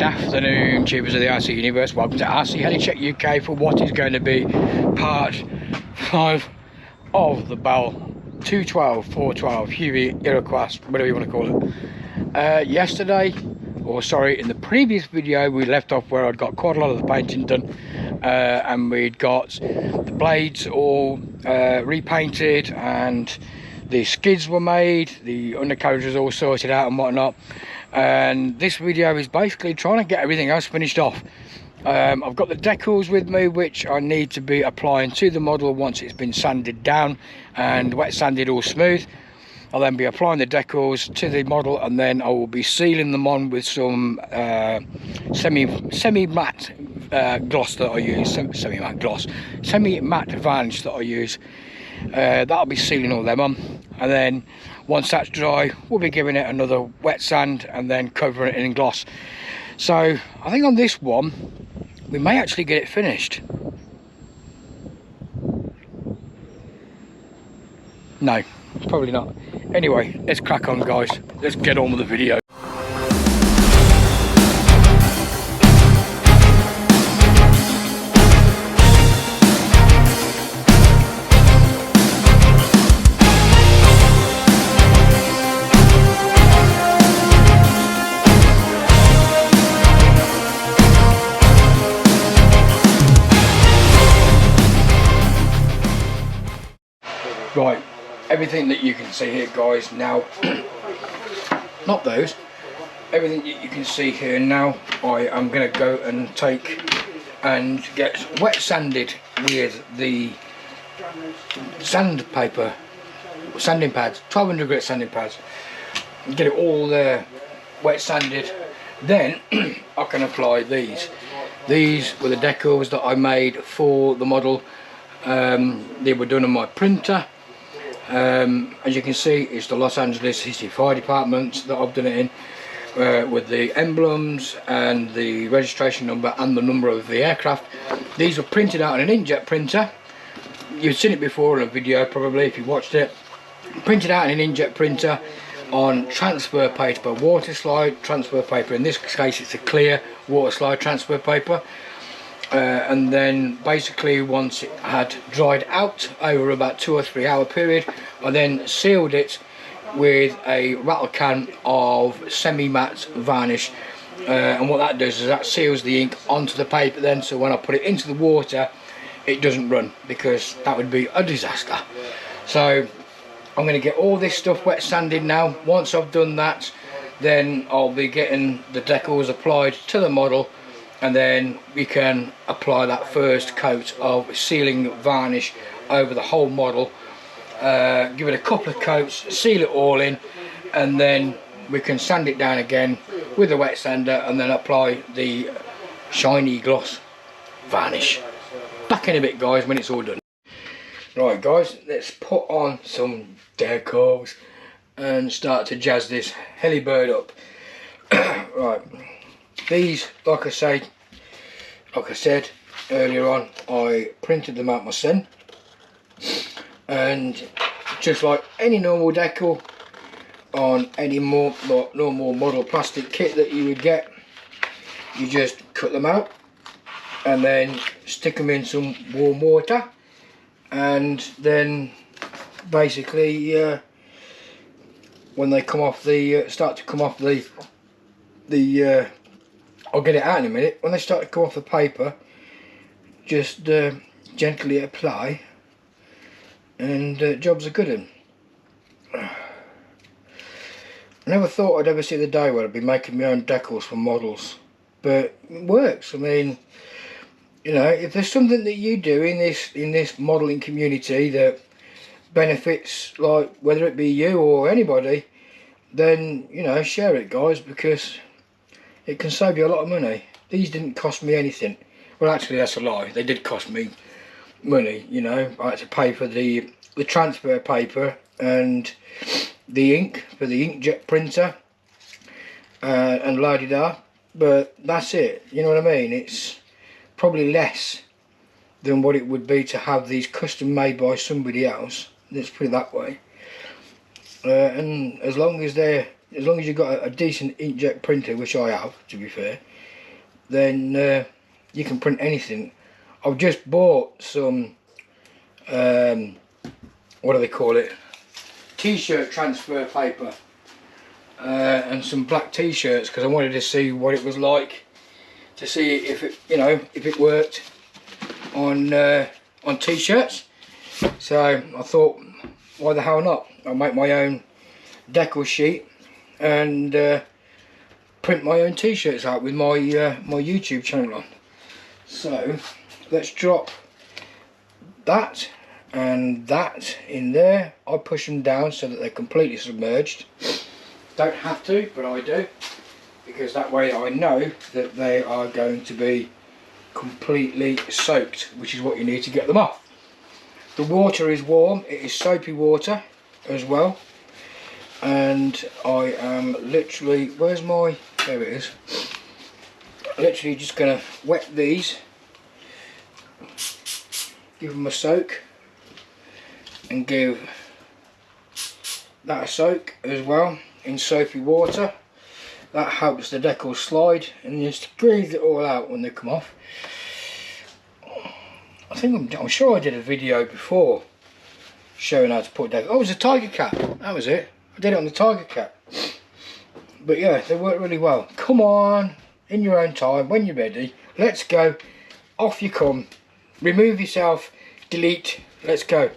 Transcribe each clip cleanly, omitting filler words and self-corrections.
afternoon, tubers of the RC universe. Welcome to RC Heli Check UK for what is going to be part 5 of the Bell 212, 412 Huey Iroquois, whatever you want to call it. Yesterday, or sorry, in the previous video, we left off where I'd got quite a lot of the painting done, and we'd got the blades all repainted, and the skids were made, the undercarriage was all sorted out and whatnot. And this video is basically trying to get everything else finished off. I've got the decals with me, which I need to be applying to the model once it's been sanded down and wet sanded all smooth. I'll then be applying the decals to the model, and then I will be sealing them on with some semi-matte gloss that I use, semi-matte varnish that I use. That'll be sealing all them on, and then once that's dry, we'll be giving it another wet sand and then covering it in gloss. So I think on this one we may actually get it finished. No, probably not. Anyway, let's crack on, guys. Let's get on with the video. Right, everything that you can see here, guys, now, not those, everything that you can see here now, I am going to go and take and get wet sanded with the sandpaper, sanding pads, 1200 grit sanding pads, and get it all there wet sanded. Then I can apply these. These were the decals that I made for the model. They were done on my printer. As you can see, it's the Los Angeles City Fire Department that I've done it in, with the emblems and the registration number and the number of the aircraft. These were printed out on an inkjet printer. You've seen it before in a video probably if you watched it. Printed out in an inkjet printer on transfer paper, water slide transfer paper. In this case it's a clear water slide transfer paper. And then basically once it had dried out over about 2 or 3 hour period, I then sealed it with a rattle can of semi-matte varnish, and what that does is that seals the ink onto the paper then, so when I put it into the water it doesn't run, because that would be a disaster. So I'm going to get all this stuff wet sanded now. Once I've done that, then I'll be getting the decals applied to the model, and then we can apply that first coat of sealing varnish over the whole model. Give it a couple of coats, seal it all in, and then we can sand it down again with a wet sander and then apply the shiny gloss varnish. Back in a bit, guys, when it's all done. Right, guys, let's put on some decals and start to jazz this heli bird up. Right. These, like I said earlier on, I printed them out myself, and just like any normal decal on any normal model plastic kit that you would get, you just cut them out and then stick them in some warm water, and then basically when they come off the start to come off the I'll get it out in a minute. When they start to come off the paper, just gently apply, and jobs are good un. I never thought I'd ever see the day where I'd be making my own decals for models, but it works. I mean, you know, if there's something that you do in this modelling community that benefits, like whether it be you or anybody, then, you know, share it, guys, because it can save you a lot of money. These didn't cost me anything. Well, actually that's a lie, they did cost me money, you know. I had to pay for the transfer paper and the ink for the inkjet printer, and la-di-da, but that's it, you know what I mean. It's probably less than what it would be to have these custom made by somebody else, let's put it that way. And as long as you've got a decent inkjet printer, which I have, to be fair, then you can print anything. I've just bought some what do they call it, t-shirt transfer paper, and some black t-shirts, because I wanted to see what it was like, to see if it, you know, if it worked on t-shirts. So I thought, why the hell not? I'll make my own decal sheet and print my own t-shirts out with my my YouTube channel on. So let's drop that and that in there. I push them down so that they're completely submerged. Don't have to, but I do, because that way I know that they are going to be completely soaked, which is what you need to get them off. The water is warm, it is soapy water as well, and I am literally, where's my, there it is, literally just going to wet these, give them a soak, and give that a soak as well in soapy water. That helps the decals slide and just squeeze it all out when they come off. I think I'm sure I did a video before showing how to put decals. Oh, it was a tiger cap, that was it. I did it on the tiger cap. But yeah, they work really well. Come on, in your own time, when you're ready, let's go. Off you come. Remove yourself, delete, let's go.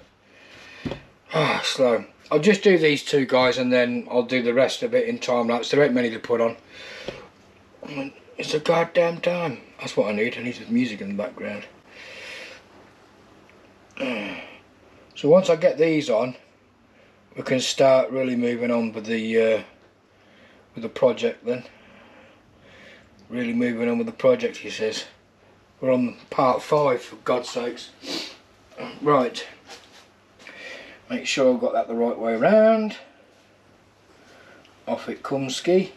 Ah, slow. I'll just do these two guys and then I'll do the rest of it in time lapse. There ain't many to put on. It's a goddamn time. That's what I need. I need some music in the background. So once I get these on, we can start really moving on with the project then. Really moving on with the project, he says. We're on part 5, for God's sakes. Right. Make sure I've got that the right way around. Off it comes ski.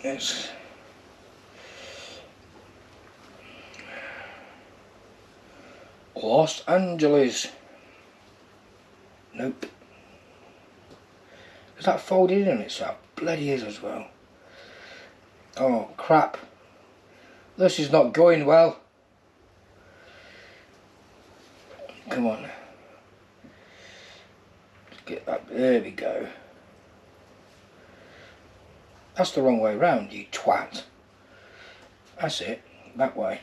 Yes. Los Angeles. Nope. Is that folded in itself? Bloody is as well. Oh crap. This is not going well. Come on. Let's get that. There we go. That's the wrong way around, you twat. That's it. That way.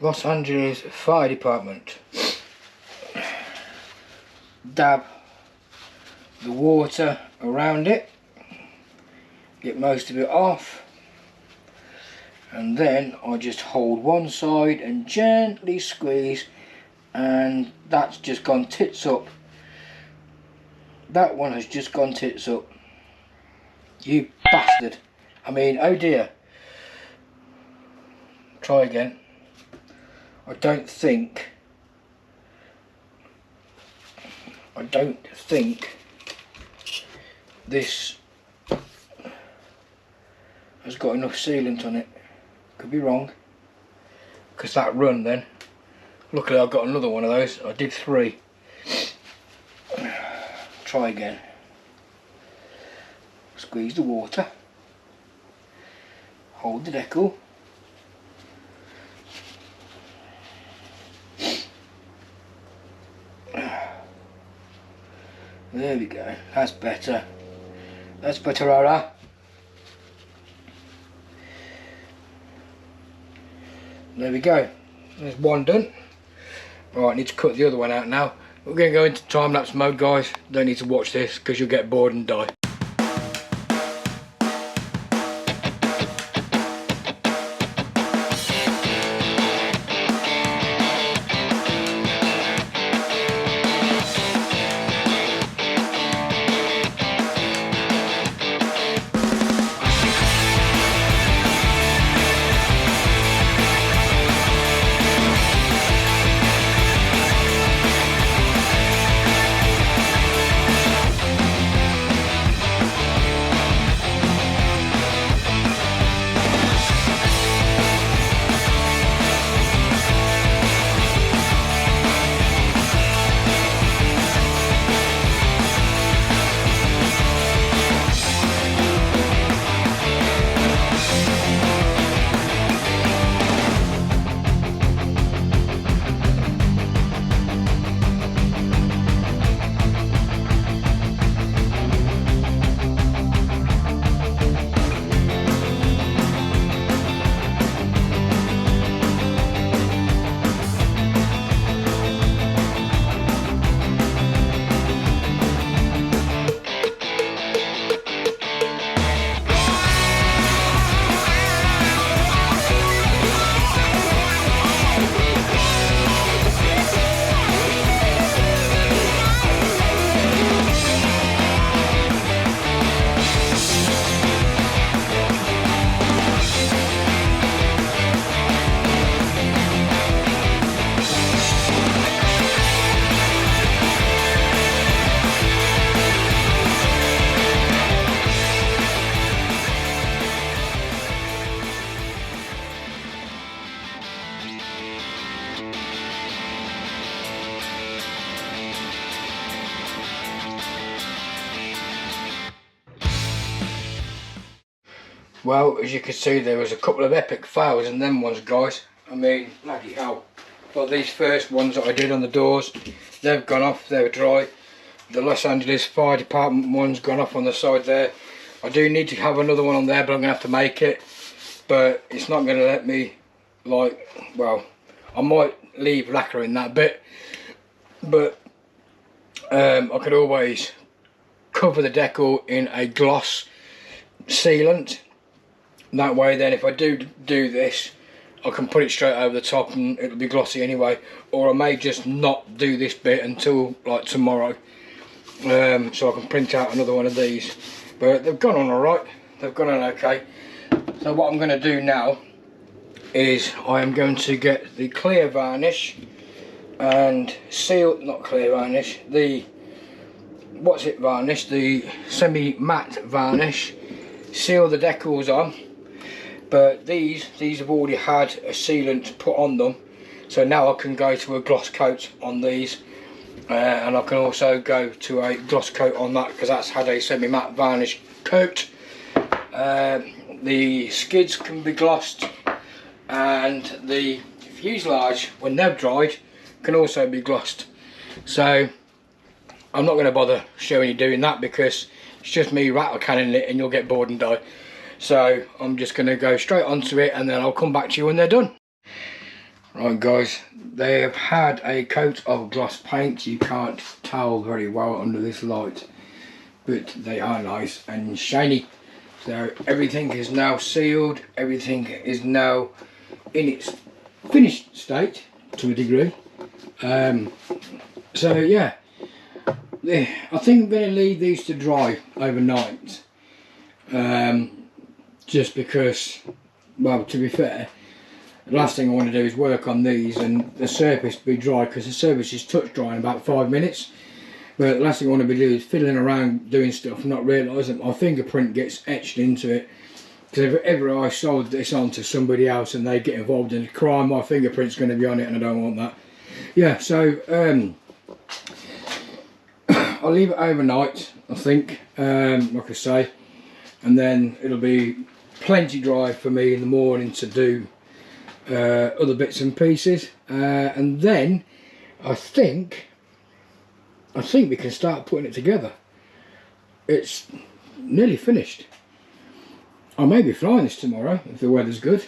Los Angeles Fire Department. Dab the water around it. Get most of it off. And then I just hold one side and gently squeeze, and that's just gone tits up. That one has just gone tits up. You bastard. I mean, oh dear. Try again. I don't think this has got enough sealant on it. Could be wrong, because that run then, luckily I've got another one of those. I did 3. Try again. Squeeze the water, hold the decal, there we go. That's better. That's better, Rara. There we go. There's one done. Right, I need to cut the other one out now. We're going to go into time-lapse mode, guys. Don't need to watch this because you'll get bored and die. Well, as you can see, there was a couple of epic fails in them ones, guys. I mean, bloody hell. Like these first ones that I did on the doors, they've gone off, they're dry. The Los Angeles Fire Department one's gone off on the side there. I do need to have another one on there, but I'm going to have to make it. But it's not going to let me, like, well, I might leave lacquer in that bit. But I could always cover the decal in a gloss sealant. That way then if I do this, I can put it straight over the top and it'll be glossy anyway. Or I may just not do this bit until like tomorrow, so I can print out another one of these. But they've gone on alright, they've gone on okay. So what I'm going to do now is I am going to get the clear varnish and seal, not clear varnish, the varnish, the semi-matte varnish, seal the decals on. But these have already had a sealant put on them, so now I can go to a gloss coat on these, and I can also go to a gloss coat on that because that's had a semi-matte varnish coat. The skids can be glossed, and the fuselage, when they've dried, can also be glossed. So I'm not going to bother showing you doing that because it's just me rattle canning it and you'll get bored and die. So I'm just going to go straight onto it and then I'll come back to you when they're done. Right guys, they have had a coat of gloss paint. You can't tell very well under this light, but they are nice and shiny. So everything is now sealed, everything is now in its finished state to a degree. So yeah, I think I'm going to leave these to dry overnight. Just because, well, to be fair, the last thing I want to do is work on these and the surface be dry, because the surface is touch dry in about 5 minutes. But the last thing I want to be doing is fiddling around doing stuff and not realising that my fingerprint gets etched into it. Because if ever I sold this on to somebody else and they get involved in a crime, my fingerprint's going to be on it and I don't want that. Yeah, so I'll leave it overnight, I think, like I say, and then it'll be plenty dry for me in the morning to do other bits and pieces, and then I think we can start putting it together. It's nearly finished. I may be flying this tomorrow if the weather's good,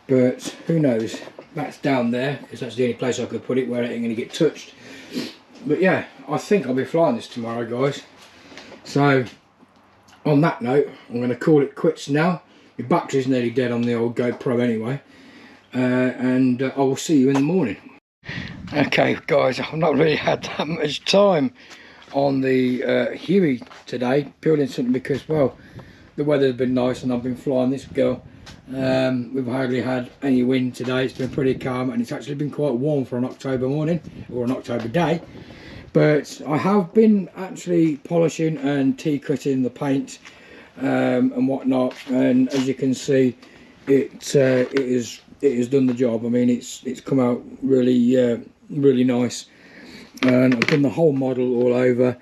but who knows. That's down there because that's the only place I could put it where it ain't going to get touched. But yeah, I think I'll be flying this tomorrow, guys. So on that note, I'm going to call it quits now. Your battery's nearly dead on the old GoPro anyway, and I will see you in the morning. Okay guys, I've not really had that much time on the Huey today, purely simply because, well, the weather's been nice and I've been flying this girl. We've hardly had any wind today. It's been pretty calm and it's actually been quite warm for an October morning or an October day. But I have been actually polishing and tea-cutting the paint and whatnot, and as you can see, it has done the job. I mean, it's come out really really nice, and I've done the whole model all over.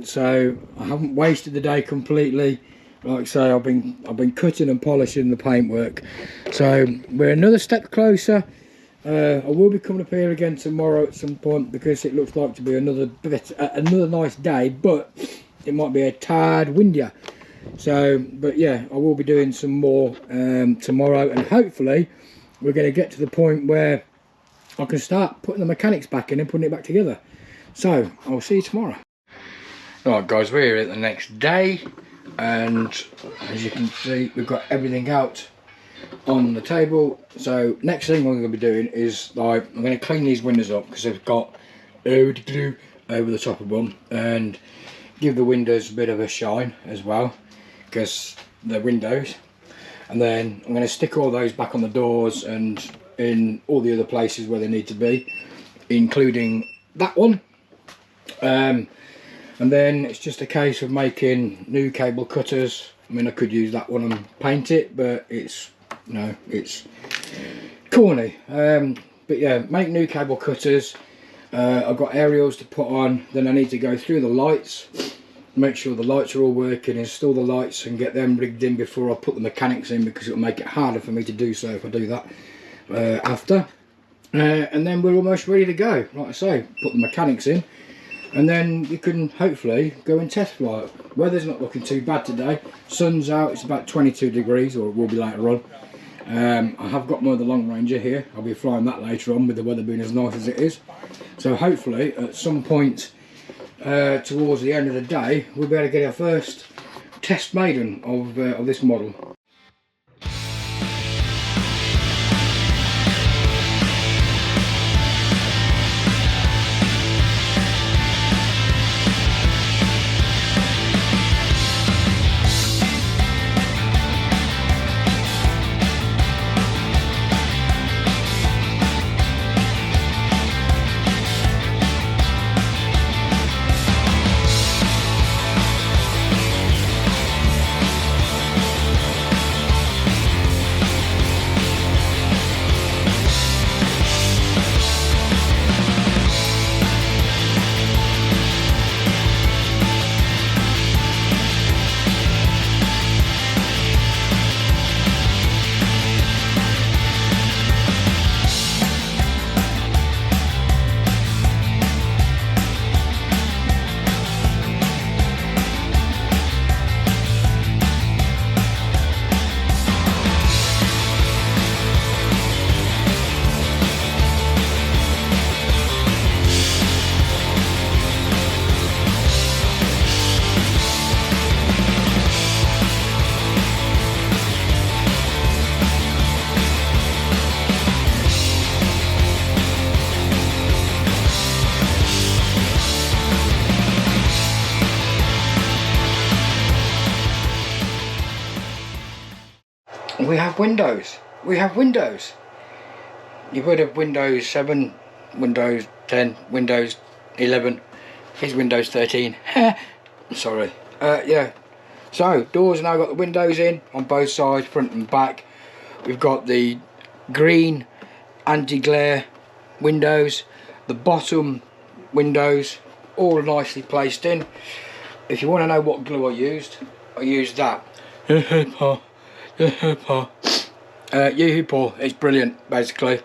So I haven't wasted the day completely. Like I say, I've been cutting and polishing the paintwork. So we're another step closer. I will be coming up here again tomorrow at some point because it looks like to be another nice day, but it might be a tad windier. So, but yeah, I will be doing some more tomorrow, and hopefully we're going to get to the point where I can start putting the mechanics back in and putting it back together. So I'll see you tomorrow. Right guys, we're here at the next day, and as you can see, we've got everything out on the table. So next thing we're going to be doing is, like, I'm going to clean these windows up because they've got glue over the top of them, and give the windows a bit of a shine as well because they're windows. And then I'm going to stick all those back on the doors and in all the other places where they need to be, including that one. And then it's just a case of making new cable cutters. I mean, I could use that one and paint it, but it's corny. But yeah, make new cable cutters. I've got aerials to put on. Then I need to go through the lights make sure the lights are all working, install the lights and get them rigged in before I put the mechanics in, because it'll make it harder for me to do so if I do that after. And then we're almost ready to go. Like I say, put the mechanics in, and then you can hopefully go and test fly it. Weather's not looking too bad today. Sun's out, it's about 22 degrees, or it will be later on. I have got more of the long ranger here. I'll be flying that later on with the weather being as nice as it is. So hopefully at some point towards the end of the day we'll be able to get our first test maiden of this model. We have windows. We have windows. You've heard of Windows 7, Windows 10, Windows 11. Here's Windows 13. Sorry. Yeah. So, doors now got the windows in on both sides, front and back. We've got the green anti-glare windows. The bottom windows all nicely placed in. If you want to know what glue I used that. Yoo-hoo, it's brilliant basically.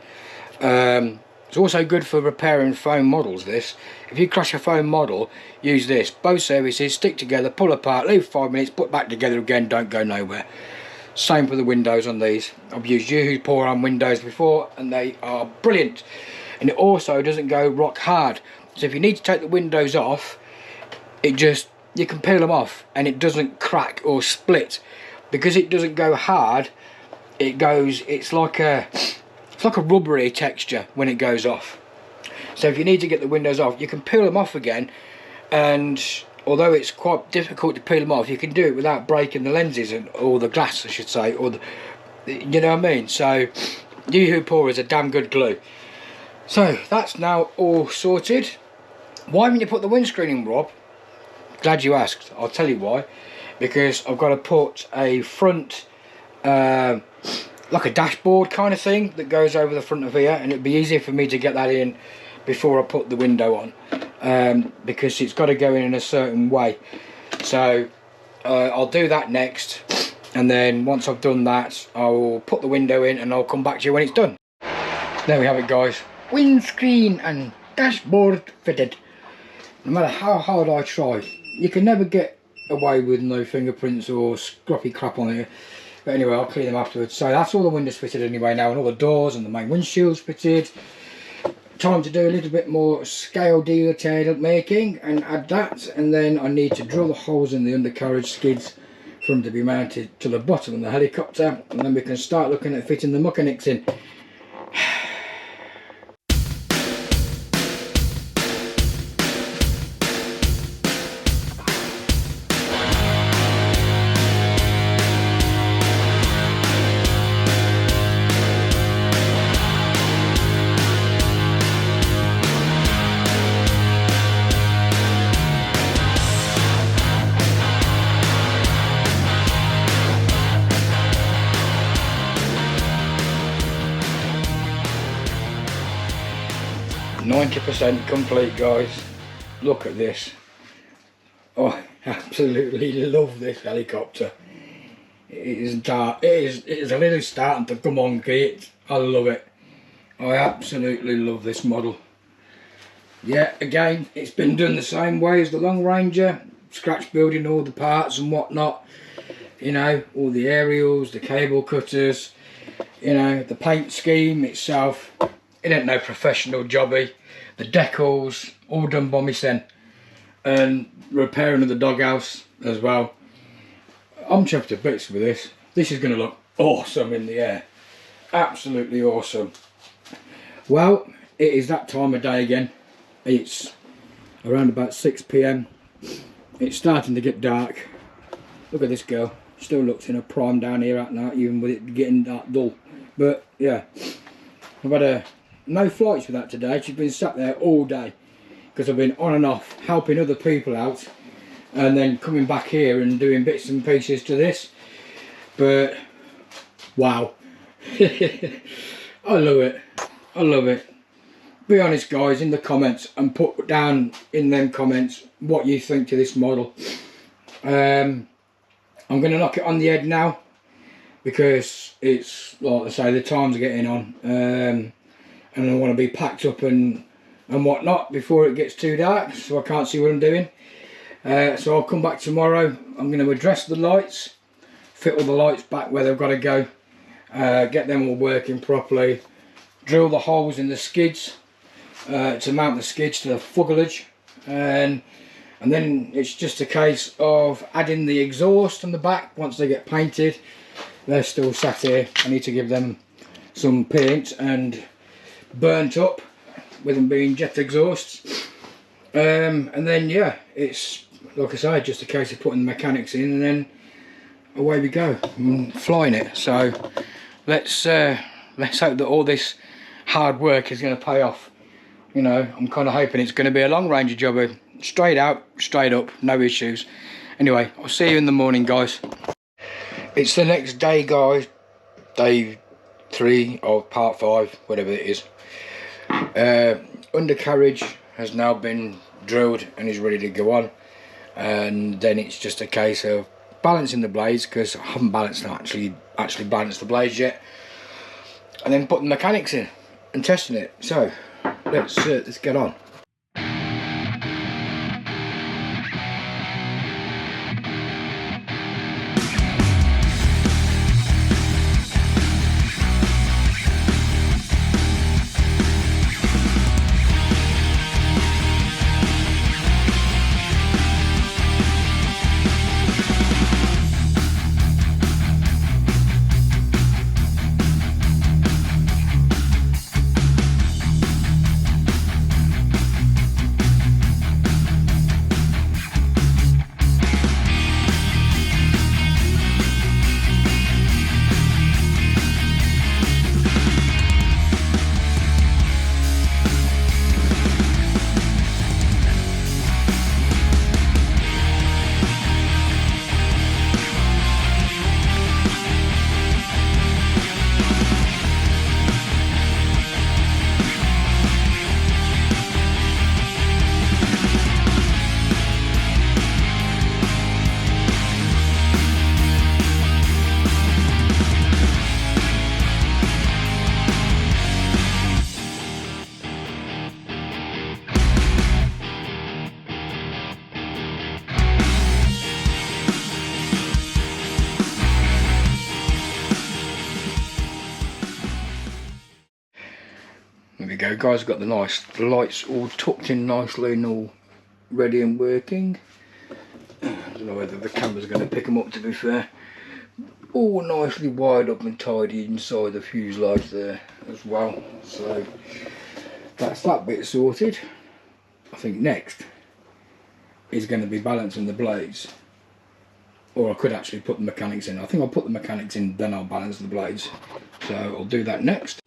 It's also good for repairing foam models, this. If you crash a foam model, use this. Both surfaces stick together, pull apart, leave 5 minutes, put back together again, don't go nowhere. Same for the windows on these. I've used Yoo-hoo on windows before and they are brilliant. And it also doesn't go rock hard. So if you need to take the windows off, you can peel them off and it doesn't crack or split. Because it doesn't go hard, it's like a rubbery texture when it goes off. So if you need to get the windows off, you can peel them off again, and although it's quite difficult to peel them off, you can do it without breaking the lenses, or the glass I should say, or you know what I mean. So Yoo-hoo is a damn good glue. So that's now all sorted. Why haven't you put the windscreen in, Rob? Glad you asked. I'll tell you why. Because I've got to put a front, like a dashboard kind of thing that goes over the front of here, and it'd be easier for me to get that in before I put the window on, because it's got to go in a certain way. So I'll do that next, and then once I've done that, I'll put the window in and I'll come back to you when it's done. There we have it, guys. Windscreen and dashboard fitted. No matter how hard I try, you can never get away with no fingerprints or scruffy crap on here. But anyway, I'll clean them afterwards. So that's all the windows fitted anyway now, and all the doors and the main windshield's fitted. Time to do a little bit more scale detail making and add that, and then I need to drill the holes in the undercarriage skids for them to be mounted to the bottom of the helicopter, and then we can start looking at fitting the mechanics in. 90% complete, guys. Look at this. Oh, Absolutely love this helicopter. It is dark. It is a little starting to come on, Kate. I love it. I absolutely love this model. Yeah, again, it's been done the same way as the Long Ranger. Scratch building all the parts and whatnot. You know, all the aerials, the cable cutters, you know, the paint scheme itself. It ain't no professional jobby. The decals, all done by me son. And repairing of the doghouse as well. I'm chuffed to bits with this. This is going to look awesome in the air. Absolutely awesome. Well, it is that time of day again. It's around about 6 p.m. It's starting to get dark. Look at this girl. Still looks in her prime down here at night, even with it getting that dull. But yeah, I've had no flights with that today. She's been sat there all day because I've been on and off helping other people out and then coming back here and doing bits and pieces to this. But wow. I love it. I love it. Be honest guys in the comments and put down in them comments what you think to this model. I'm going to knock it on the head now because it's, like I say, the times are getting on, and I want to be packed up and whatnot before it gets too dark, so I can't see what I'm doing. So I'll come back tomorrow. I'm going to address the lights, fit all the lights back where they've got to go, get them all working properly, drill the holes in the skids to mount the skids to the fuselage, and then it's just a case of adding the exhaust on the back once they get painted. They're still sat here. I need to give them some paint and burnt up with them being jet exhausts. And then yeah, it's like I say, just a case of putting the mechanics in and then away we go. I'm flying it. So let's hope that all this hard work is going to pay off. You know, I'm kind of hoping it's going to be a long range job, straight out, straight up, no issues. Anyway, I'll see you in the morning, guys. It's the next day, guys. Day 3 of part 5, whatever it is. Undercarriage has now been drilled and is ready to go on, and then it's just a case of balancing the blades, because I haven't actually balanced the blades yet, and then putting the mechanics in and testing it. So let's get on. There we go, guys. Got the lights all tucked in nicely and all ready and working. I don't know whether the camera's going to pick them up, to be fair. All nicely wired up and tidy inside the fuselage there as well. So that's that bit sorted. I think next is going to be balancing the blades. Or I could actually put the mechanics in. I think I'll put the mechanics in, then I'll balance the blades. So I'll do that next.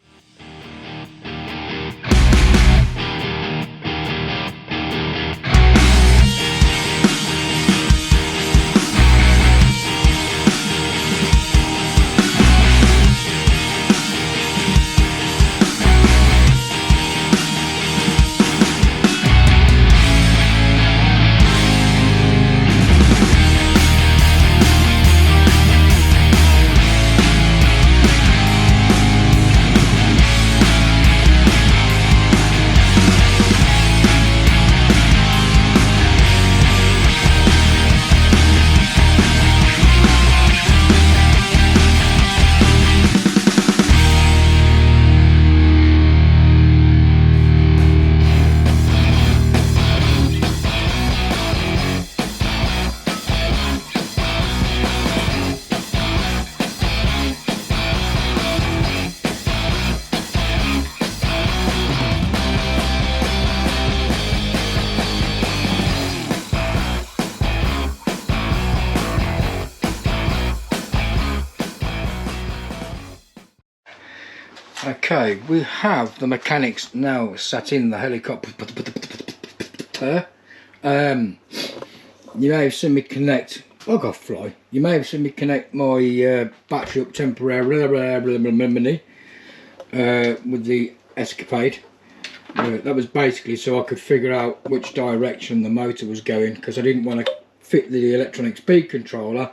Okay, we have the mechanics now sat in the helicopter. You may have seen me connect, I got fly. You may have seen me connect my battery up temporarily with the Escapade. That was basically so I could figure out which direction the motor was going, because I didn't want to fit the electronic speed controller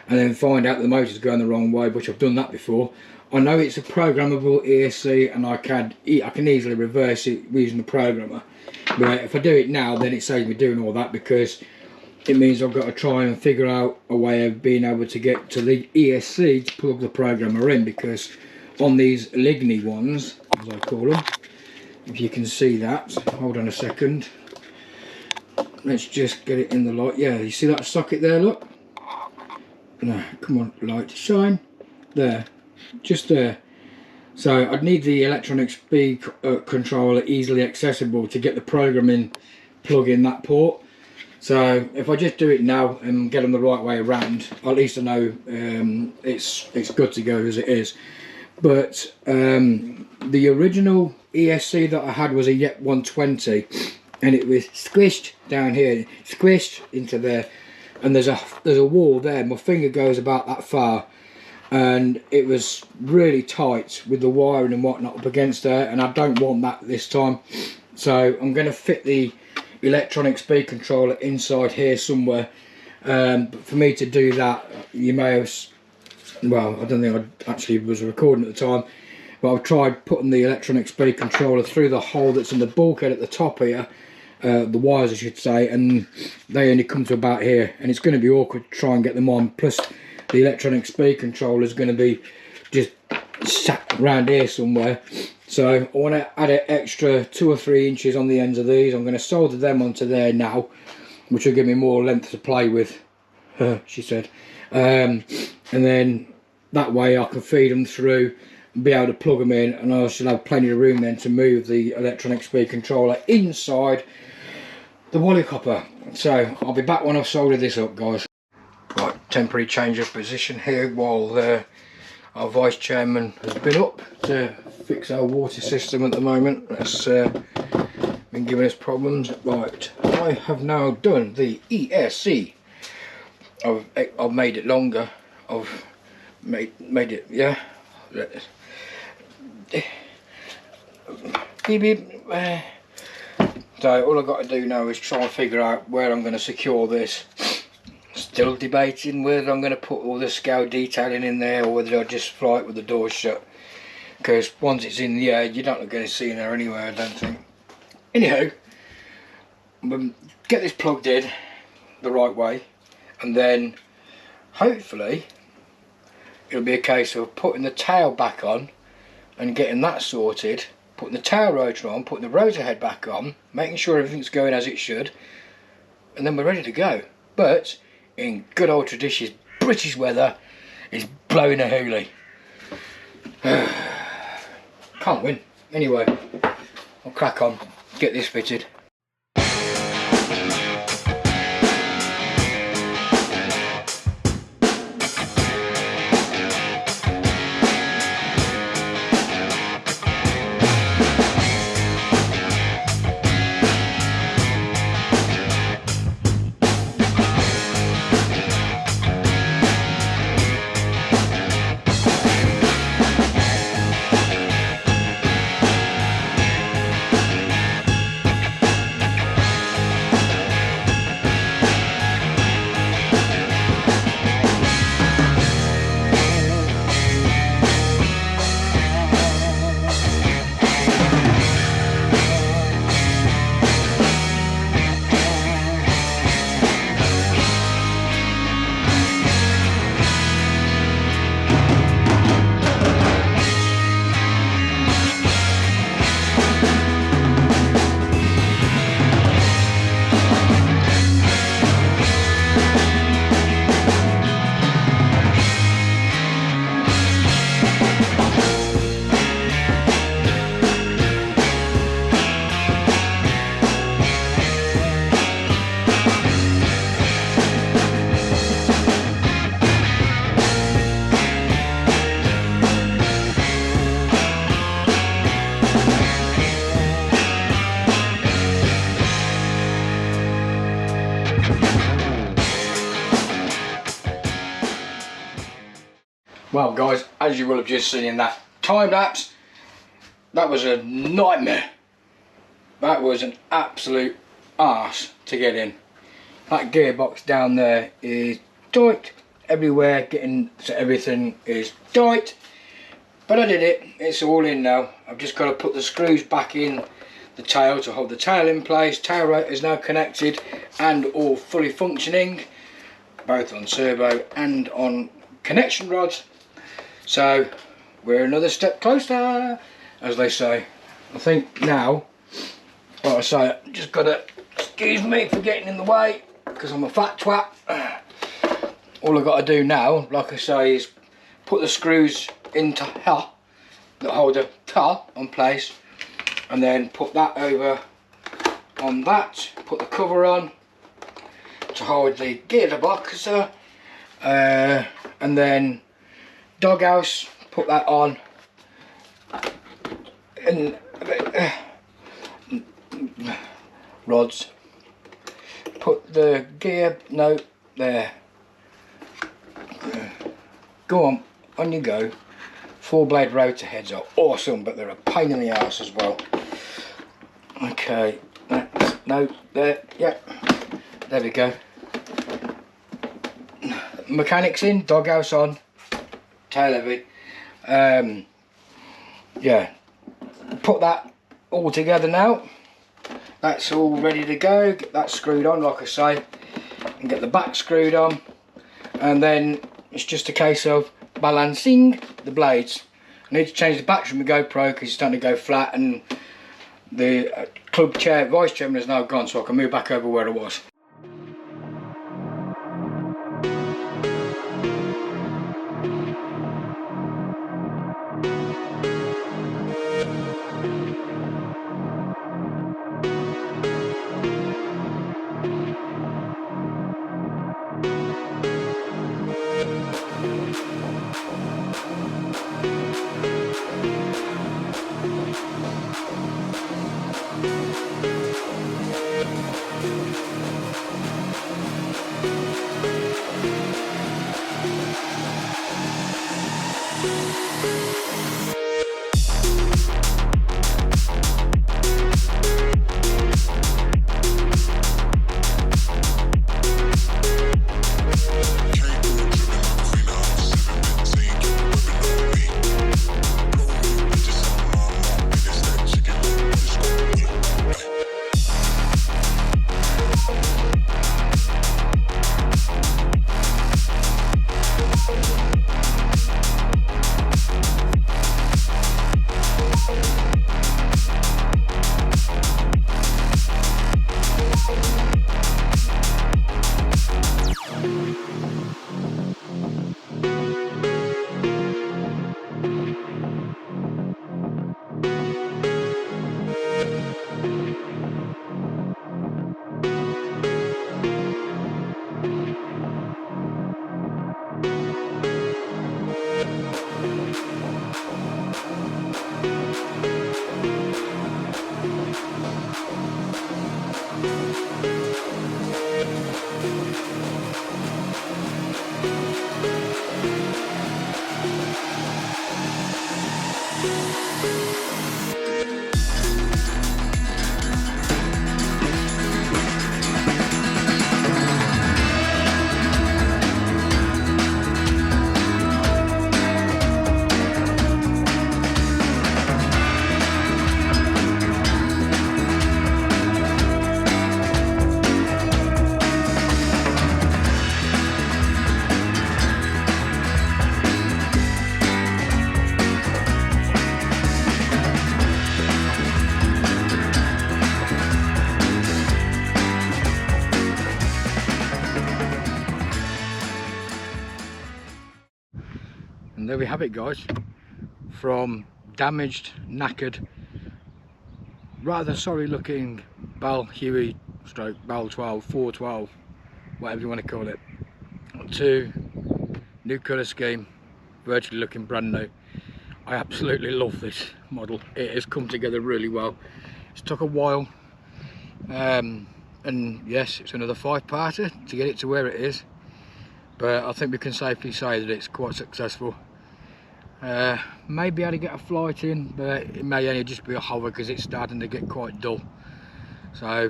and then find out the motor's going the wrong way, which I've done that before. I know it's a programmable ESC and I can easily reverse it using the programmer, but if I do it now then it saves me doing all that, because it means I've got to try and figure out a way of being able to get to the ESC to plug the programmer in, because on these Ligny ones, as I call them, if you can see that, hold on a second, let's just get it in the light. Yeah, you see that socket there, look? No, come on, light, shine, there, just there. So I'd need the electronic speed controller easily accessible to get the programming plug in that port. So if I just do it now and get them the right way around, at least I know it's good to go as it is. But the original ESC that I had was a Yep 120, and it was squished down here, squished into there, and there's a wall there. My finger goes about that far, and it was really tight with the wiring and whatnot up against there, and I don't want that this time. So I'm going to fit the electronic speed controller inside here somewhere. But for me to do that, you may have, well, I don't think I actually was recording at the time, but I've tried putting the electronic speed controller through the hole that's in the bulkhead at the top here, the wires I should say, and they only come to about here, and it's going to be awkward to try and get them on. Plus the electronic speed controller is going to be just sat around here somewhere. So I want to add an extra 2 or 3 inches on the ends of these. I'm going to solder them onto there now, which will give me more length to play with, she said. And then that way I can feed them through and be able to plug them in, and I should have plenty of room then to move the electronic speed controller inside the Wallycopper. So I'll be back when I've soldered this up, guys. Right, temporary change of position here while our vice chairman has been up to fix our water system at the moment. That's been giving us problems. Right, I have now done the ESC. I've made it longer. I've made it, yeah. So all I've got to do now is try and figure out where I'm going to secure this. Still debating whether I'm going to put all the scale detailing in there or whether I'll just fly it with the doors shut, because once it's in the air you're not going to see in there anyway, I don't think. Anyhow, get this plugged in the right way, and then hopefully it'll be a case of putting the tail back on and getting that sorted, putting the tail rotor on, putting the rotor head back on, making sure everything's going as it should, and then we're ready to go. But in good old tradition British weather, it's blowing a heli. Can't win. Anyway, I'll crack on, get this fitted. Well guys, as you will have just seen in that time lapse, that was a nightmare. That was an absolute arse to get in. That gearbox down there is tight everywhere, so everything is tight. But I did it, it's all in now. I've just got to put the screws back in the tail to hold the tail in place. Tail rotor is now connected and all fully functioning, both on servo and on connection rods. So we're another step closer, as they say. I think now, like I say, just gotta, excuse me for getting in the way, because I'm a fat twat. All I've got to do now, like I say, is put the screws into here that hold the car on place, and then put that over on that, put the cover on to hold the gearbox, and then doghouse, put that on, and rods, put the gear note there. Go on you go. 4-blade rotor heads are awesome, but they're a pain in the arse as well. Okay, no, there, yeah, there we go. Mechanics in, doghouse on, tail heavy. Yeah, put that all together now. That's all ready to go. Get that screwed on, like I say, and get the back screwed on, and then it's just a case of balancing the blades. I need to change the battery from the GoPro because it's starting to go flat, and the club chair, vice chairman, is now gone, so I can move back over where it was. And there we have it, guys, from damaged, knackered, rather sorry looking Scale Huey stroke Scale 12, 412, whatever you want to call it, to new colour scheme, virtually looking brand new. I absolutely love this model. It has come together really well. It's took a while, and yes, it's another 5-parter to get it to where it is, but I think we can safely say that it's quite successful. May be able to get a flight in, but it may only just be a hover because it's starting to get quite dull. So,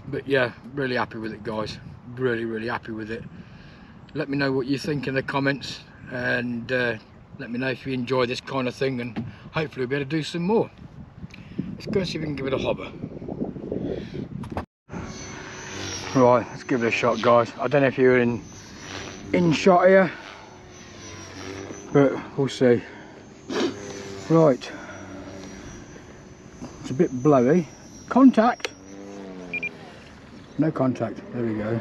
but yeah, really happy with it, guys. Really happy with it. Let me know what you think in the comments, and let me know if you enjoy this kind of thing, and hopefully we'll be able to do some more. Let's go see if we can give it a hover. Right, let's give it a shot, guys. I don't know if you're in shot here, but we'll see. Right, it's a bit blowy. Contact. No contact. There we go.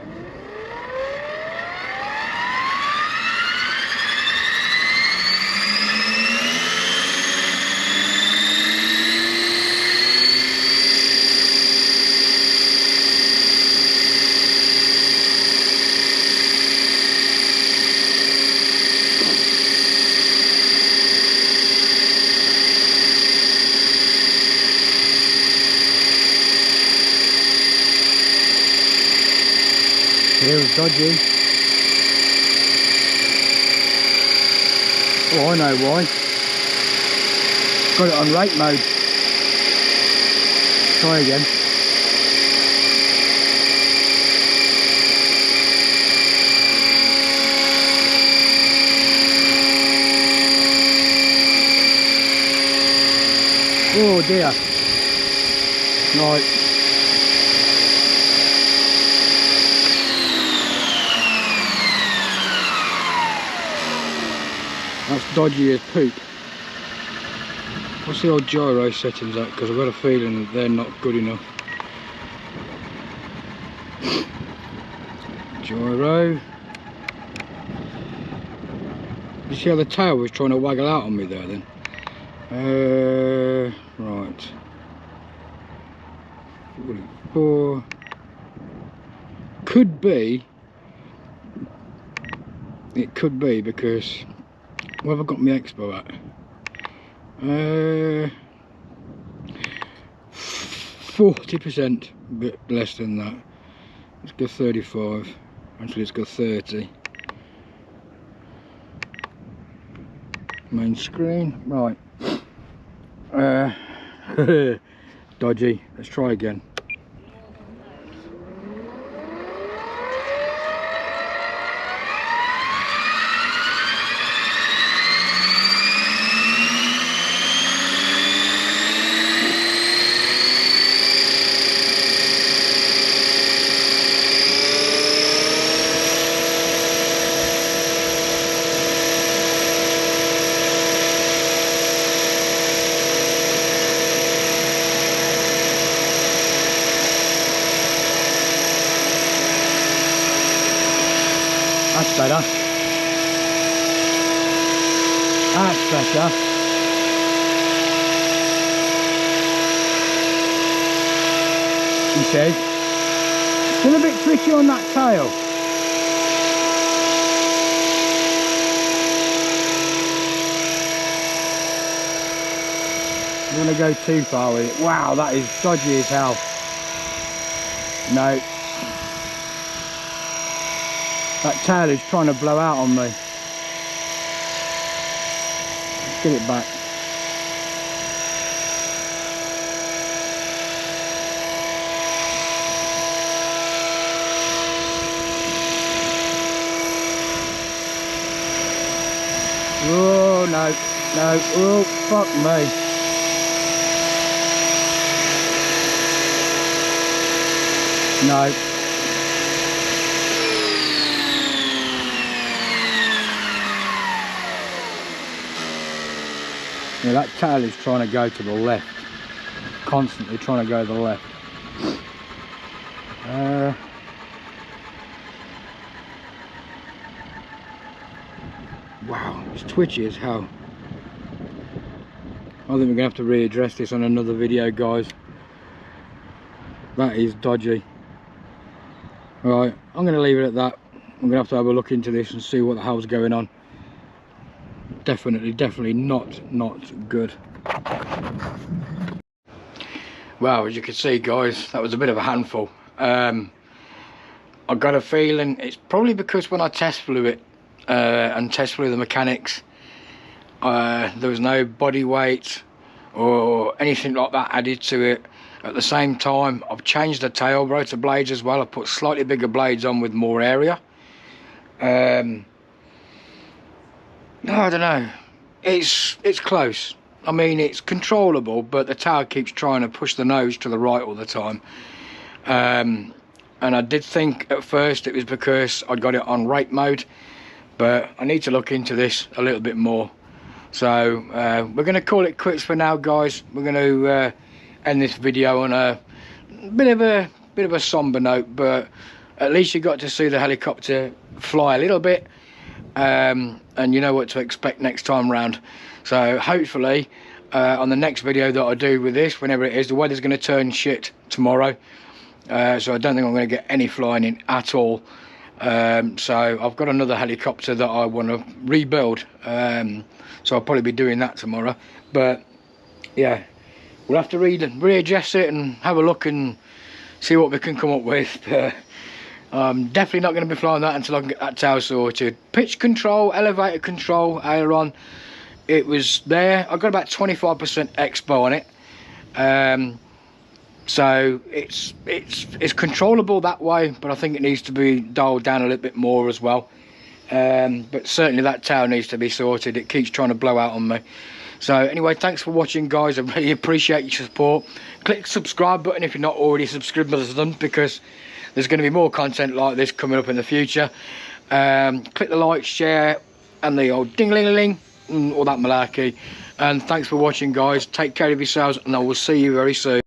It was dodgy. Oh, I know why. Got it on rate mode. Try again. Oh dear. Right. That's dodgy as poop. What's the old gyro settings at? Because I've got a feeling that they're not good enough. Gyro. You see how the tail was trying to waggle out on me there then? Right. 44. Could be. It could be because. Where have I got my expo at? 40%, a bit less than that. Let's go 35. Actually, let's go 30. Main screen, right. Dodgy. Let's try again. That's better. That's better. He says. Still a bit tricky on that tail. I'm going to go too far with it. Wow, that is dodgy as hell. No. That tail is trying to blow out on me. Let's get it back. Oh no, no, oh fuck me. No. Yeah, that tail is trying to go to the left, constantly trying to go to the left. Wow, it's twitchy as hell. I think we're going to have to readdress this on another video, guys. That is dodgy. Right, I'm going to leave it at that. I'm going to have a look into this and see what the hell's going on. Definitely not good. Wow, as you can see, guys, that was a bit of a handful. I've got a feeling it's probably because when I test flew it and test flew the mechanics, there was no body weight or anything like that added to it. At the same time, I've changed the tail rotor blades as well. I put slightly bigger blades on with more area. No, I don't know. It's close. I mean, it's controllable, but the tower keeps trying to push the nose to the right all the time. And I did think at first it was because I'd got it on rate mode, but I need to look into this a little bit more. So we're going to call it quits for now, guys. We're going to end this video on a bit of a somber note, but at least you got to see the helicopter fly a little bit, and you know what to expect next time round. So hopefully on the next video that I do with this, whenever it is, the weather's going to turn shit tomorrow, so I don't think I'm going to get any flying in at all. So I've got another helicopter that I want to rebuild, so I'll probably be doing that tomorrow. But yeah, we'll have to readjust it and have a look and see what we can come up with. I'm definitely not going to be flying that until I can get that tower sorted. Pitch control, elevator control, aileron, it was there. I got about 25% expo on it, so it's controllable that way, but I think it needs to be dialed down a little bit more as well. But certainly that tower needs to be sorted. It keeps trying to blow out on me. So anyway, thanks for watching, guys. I really appreciate your support. Click the subscribe button if you're not already subscribed to them, because there's going to be more content like this coming up in the future. Click the like, share, and the old ding-a-ling-a-ling, all that malarkey. And thanks for watching, guys. Take care of yourselves, and I will see you very soon.